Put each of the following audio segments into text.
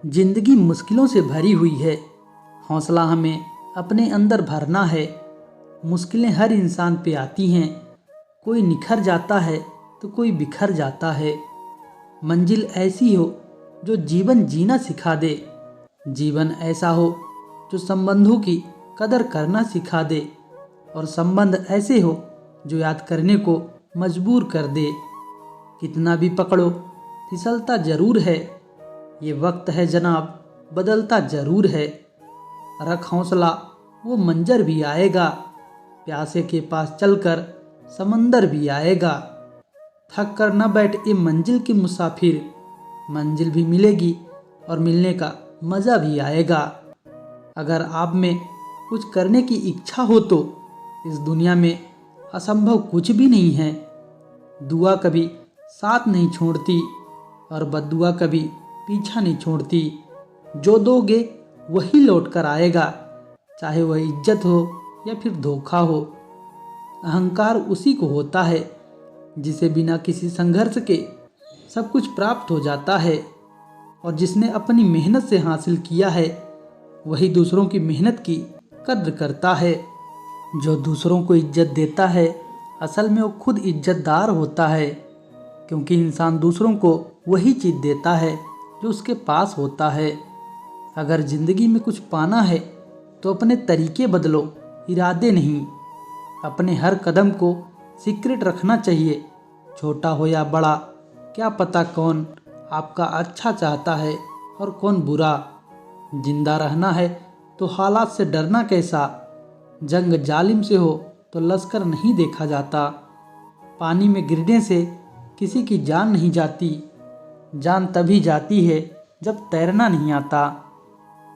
जिंदगी मुश्किलों से भरी हुई है। हौसला हमें अपने अंदर भरना है। मुश्किलें हर इंसान पे आती हैं। कोई निखर जाता है तो कोई बिखर जाता है। मंजिल ऐसी हो जो जीवन जीना सिखा दे। जीवन ऐसा हो जो संबंधों की कदर करना सिखा दे। और संबंध ऐसे हो जो याद करने को मजबूर कर दे। कितना भी पकड़ो फिसलता जरूर है। ये वक्त है जनाब, बदलता जरूर है। रख हौसला, वो मंजर भी आएगा। प्यासे के पास चलकर समंदर भी आएगा। थक कर न बैठ ये मंजिल के मुसाफिर। मंजिल भी मिलेगी और मिलने का मज़ा भी आएगा। अगर आप में कुछ करने की इच्छा हो तो इस दुनिया में असंभव कुछ भी नहीं है। दुआ कभी साथ नहीं छोड़ती और बद्दुआ कभी पीछा नहीं छोड़ती। जो दोगे वही लौट कर आएगा, चाहे वह इज्जत हो या फिर धोखा हो। अहंकार उसी को होता है जिसे बिना किसी संघर्ष के सब कुछ प्राप्त हो जाता है। और जिसने अपनी मेहनत से हासिल किया है वही दूसरों की मेहनत की कद्र करता है। जो दूसरों को इज्जत देता है असल में वो खुद इज्जतदार होता है, क्योंकि इंसान दूसरों को वही चीज़ देता है जो उसके पास होता है। अगर ज़िंदगी में कुछ पाना है तो अपने तरीके बदलो, इरादे नहीं। अपने हर कदम को सीक्रेट रखना चाहिए, छोटा हो या बड़ा। क्या पता कौन आपका अच्छा चाहता है और कौन बुरा। जिंदा रहना है तो हालात से डरना कैसा। जंग जालिम से हो तो लश्कर नहीं देखा जाता। पानी में गिरने से किसी की जान नहीं जाती। जान तभी जाती है जब तैरना नहीं आता।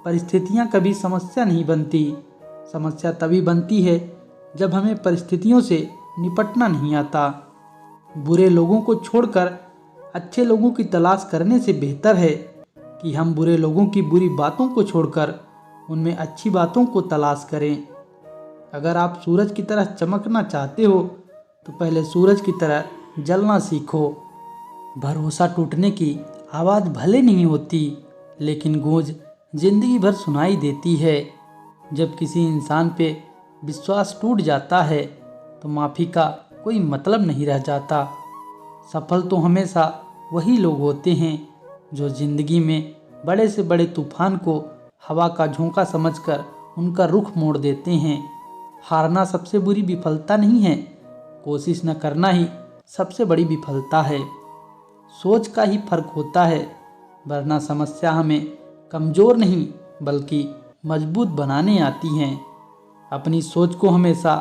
परिस्थितियाँ कभी समस्या नहीं बनती। समस्या तभी बनती है जब हमें परिस्थितियों से निपटना नहीं आता। बुरे लोगों को छोड़कर अच्छे लोगों की तलाश करने से बेहतर है कि हम बुरे लोगों की बुरी बातों को छोड़कर उनमें अच्छी बातों को तलाश करें। अगर आप सूरज की तरह चमकना चाहते हो तो पहले सूरज की तरह जलना सीखो। भरोसा टूटने की आवाज़ भले नहीं होती, लेकिन गूंज जिंदगी भर सुनाई देती है। जब किसी इंसान पे विश्वास टूट जाता है तो माफ़ी का कोई मतलब नहीं रह जाता। सफल तो हमेशा वही लोग होते हैं जो ज़िंदगी में बड़े से बड़े तूफान को हवा का झोंका समझकर उनका रुख मोड़ देते हैं। हारना सबसे बुरी विफलता नहीं है, कोशिश न करना ही सबसे बड़ी विफलता है। सोच का ही फर्क होता है, वरना समस्या हमें कमज़ोर नहीं बल्कि मजबूत बनाने आती हैं। अपनी सोच को हमेशा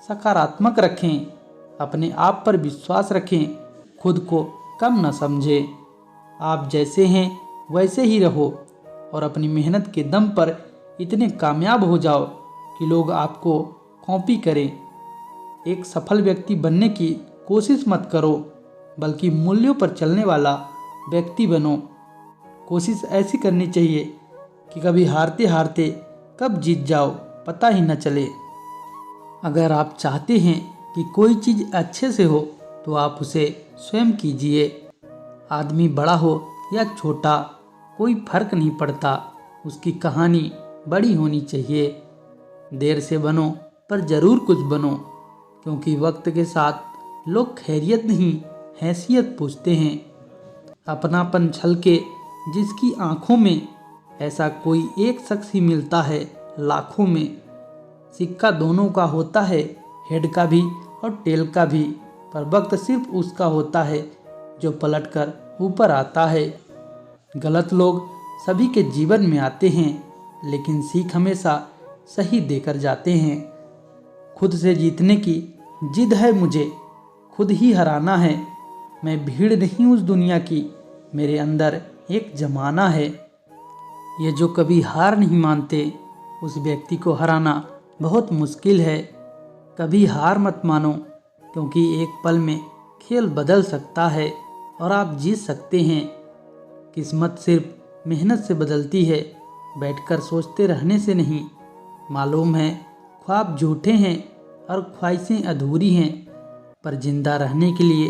सकारात्मक रखें, अपने आप पर विश्वास रखें, खुद को कम न समझें। आप जैसे हैं वैसे ही रहो और अपनी मेहनत के दम पर इतने कामयाब हो जाओ कि लोग आपको कॉपी करें। एक सफल व्यक्ति बनने की कोशिश मत करो, बल्कि मूल्यों पर चलने वाला व्यक्ति बनो। कोशिश ऐसी करनी चाहिए कि कभी हारते हारते कब जीत जाओ पता ही न चले। अगर आप चाहते हैं कि कोई चीज़ अच्छे से हो तो आप उसे स्वयं कीजिए। आदमी बड़ा हो या छोटा कोई फर्क नहीं पड़ता, उसकी कहानी बड़ी होनी चाहिए। देर से बनो पर ज़रूर कुछ बनो, क्योंकि वक्त के साथ लोग खैरियत नहीं हैसियत पूछते हैं। अपनापन छलके जिसकी आँखों में, ऐसा कोई एक शख्स ही मिलता है लाखों में। सिक्का दोनों का होता है, हेड का भी और टेल का भी, पर वक्त सिर्फ उसका होता है जो पलटकर ऊपर आता है। गलत लोग सभी के जीवन में आते हैं, लेकिन सीख हमेशा सही देकर जाते हैं। खुद से जीतने की जिद है मुझे, खुद ही हराना है। मैं भीड़ नहीं उस दुनिया की, मेरे अंदर एक जमाना है। ये जो कभी हार नहीं मानते उस व्यक्ति को हराना बहुत मुश्किल है। कभी हार मत मानो, क्योंकि एक पल में खेल बदल सकता है और आप जीत सकते हैं। किस्मत सिर्फ मेहनत से बदलती है, बैठकर सोचते रहने से नहीं। मालूम है ख्वाब झूठे हैं और ख्वाहिशें अधूरी हैं, पर जिंदा रहने के लिए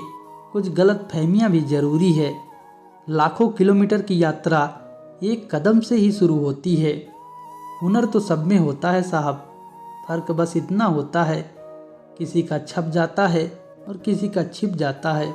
कुछ गलत फहमियाँ भी ज़रूरी है। लाखों किलोमीटर की यात्रा एक कदम से ही शुरू होती है। हुनर तो सब में होता है साहब, फ़र्क बस इतना होता है, किसी का छप जाता है और किसी का छिप जाता है।